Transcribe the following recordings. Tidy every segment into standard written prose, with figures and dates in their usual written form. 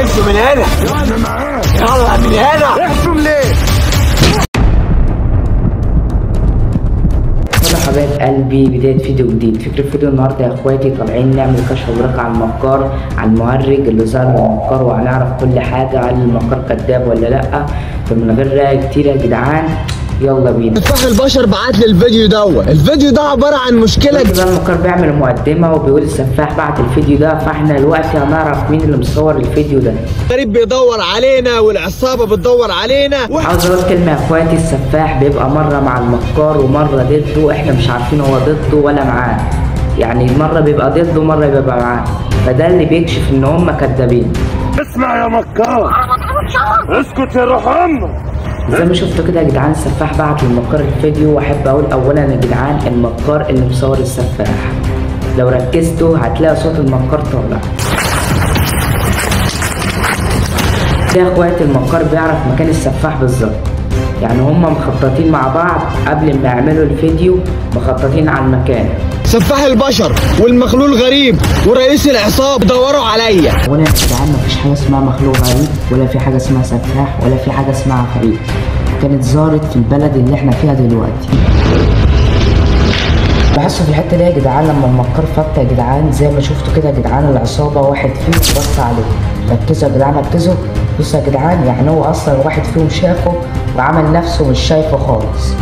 امشوا من هنا. يلا من هنا. احكم ليه؟ يلا حبايب قلبي، بداية فيديو جديد. فكرة فيديو النهارده يا اخواتي طالعين نعمل كشف وبركة على المكار، على المهرج اللي ظهر من المكار، وهنعرف كل حاجة هل المكار كذاب ولا لأ. فمن غير رأي كتير يا جدعان يلا بينا. سفاح البشر بعت لي الفيديو دوت. الفيديو ده عباره عن مشكله. كده المكار بيعمل مقدمه وبيقول السفاح بعت الفيديو ده، فاحنا دلوقتي هنعرف مين اللي مصور الفيديو ده. غريب بيدور علينا والعصابه بتدور علينا. عاوز اقول كلمه يا اخواتي، السفاح بيبقى مره مع المكار ومره ضده، احنا مش عارفين هو ضده ولا معاه، يعني مره بيبقى ضده ومره بيبقى معاه، فده اللي بيكشف ان هم كدابين. اسمع يا مكار، اسكت يا روح امك. زي ما شفتوا كده يا جدعان، السفاح بعت للمكار الفيديو. واحب اقول اولا يا جدعان، المكار اللي مصور السفاح لو ركزتوا هتلاقي صوت المكار طالع. يا اخواتي المكار بيعرف مكان السفاح بالظبط، يعني هما مخططين مع بعض قبل ما يعملوا الفيديو، مخططين على المكان. سفاح البشر والمخلوق غريب ورئيس العصابه بيدوروا عليا. اولا يا جدعان مفيش حاجه اسمها مخلوق غريب، ولا في حاجه اسمها سفاح، ولا في حاجه اسمها عفريت. كانت ظهرت في البلد اللي احنا فيها دلوقتي. بحسوا في الحته دي يا جدعان لما المكار فط يا جدعان، زي ما شفتوا كده يا جدعان، العصابه واحد فيهم بص عليه. ركزوا يا جدعان ركزوا، بصوا يا جدعان، يعني هو اصلا واحد فيهم شافه وعمل نفسه مش شايفه خالص.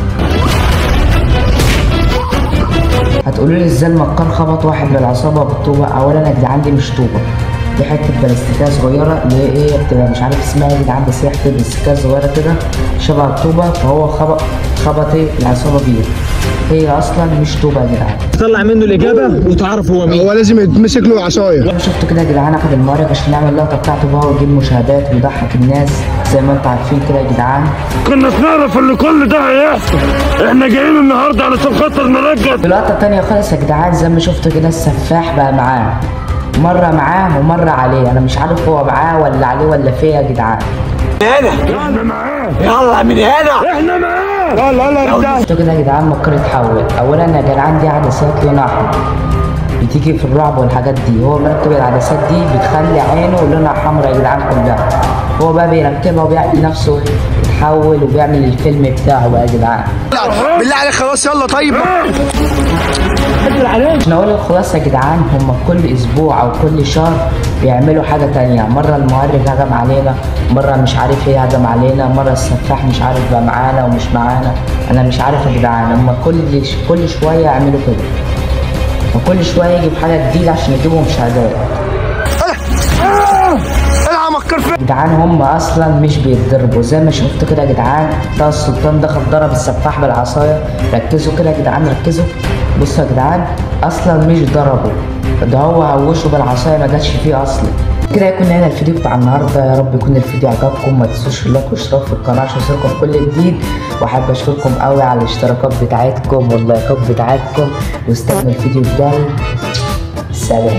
هتقولوا لي ازاي المكار خبط واحد من العصابه بالطوبه؟ اولا يا جدعان دي مش طوبه، دي حته بلاستيكيه صغيره اللي هي ايه بتبقى مش عارف اسمها يا جدعان، بس هي حته بلاستيكيه صغيره كده شبه الطوبه، فهو خبط ايه العصابه بيها. هي اصلا مش طوبه يا جدعان. طلع منه الاجابه وتعرف هو مين. هو لازم يتمسك له عصايه. شفتوا كده يا جدعان، اخد المهرج عشان يعمل اللقطه بتاعته بقى ويجيب مشاهدات ويضحك الناس زي ما انتوا عارفين كده يا جدعان. كنا نعرف ان كل ده هيحصل، احنا جايين النهارده علشان خاطر نرجع. في لقطه تانيه خالص يا جدعان، زي ما شفتوا كده السفاح بقى معاه، مره معاه ومره عليه، انا مش عارف هو معاه ولا عليه ولا فيه يا جدعان. هنا احنا معاه، يلا من هنا احنا معاه. يلا شفتوا كده يا جدعان مكار اتحول. اولا يا جدعان دي عدسات لونها احمر بتيجي في الرعب والحاجات دي، هو مركب العدسات دي بتخلي عينه لونها حمرا يا جدعان كلها. هو بقى بيركبها وبيعمل نفسه يتحول وبيعمل الفيلم بتاعه بقى يا جدعان. بالله عليك خلاص يلا طيب. عشان اقول الخلاصه يا جدعان، هم كل اسبوع او كل شهر بيعملوا حاجه تانية. مره المهرج هجم علينا، مره مش عارف ايه هجم علينا، مره السفاح مش عارف بقى معانا ومش معانا، انا مش عارف يا جدعان. هم كل شويه يعملوا كده، وكل شويه يجيب حاجه جديده عشان يجيبوا مشاهدات. يا جدعان هم اصلا مش بيتضربوا، زي ما شفتوا كده يا جدعان، ده السلطان دخل ضرب السفاح بالعصايه. ركزوا كده يا جدعان ركزوا، بصوا يا جدعان اصلا مش ضربه، ده هو هوشه بالعصايه ما جاتش فيه اصلا. كده يكون هنا الفيديو بتاع النهارده، يا رب يكون الفيديو عجبكم. ما تنسوش اللايك والاشتراك في القناه عشان يوصلكم كل جديد، واحب اشكركم قوي على الاشتراكات بتاعتكم واللايكات بتاعتكم، واستنوا الفيديو الجاي. سلام.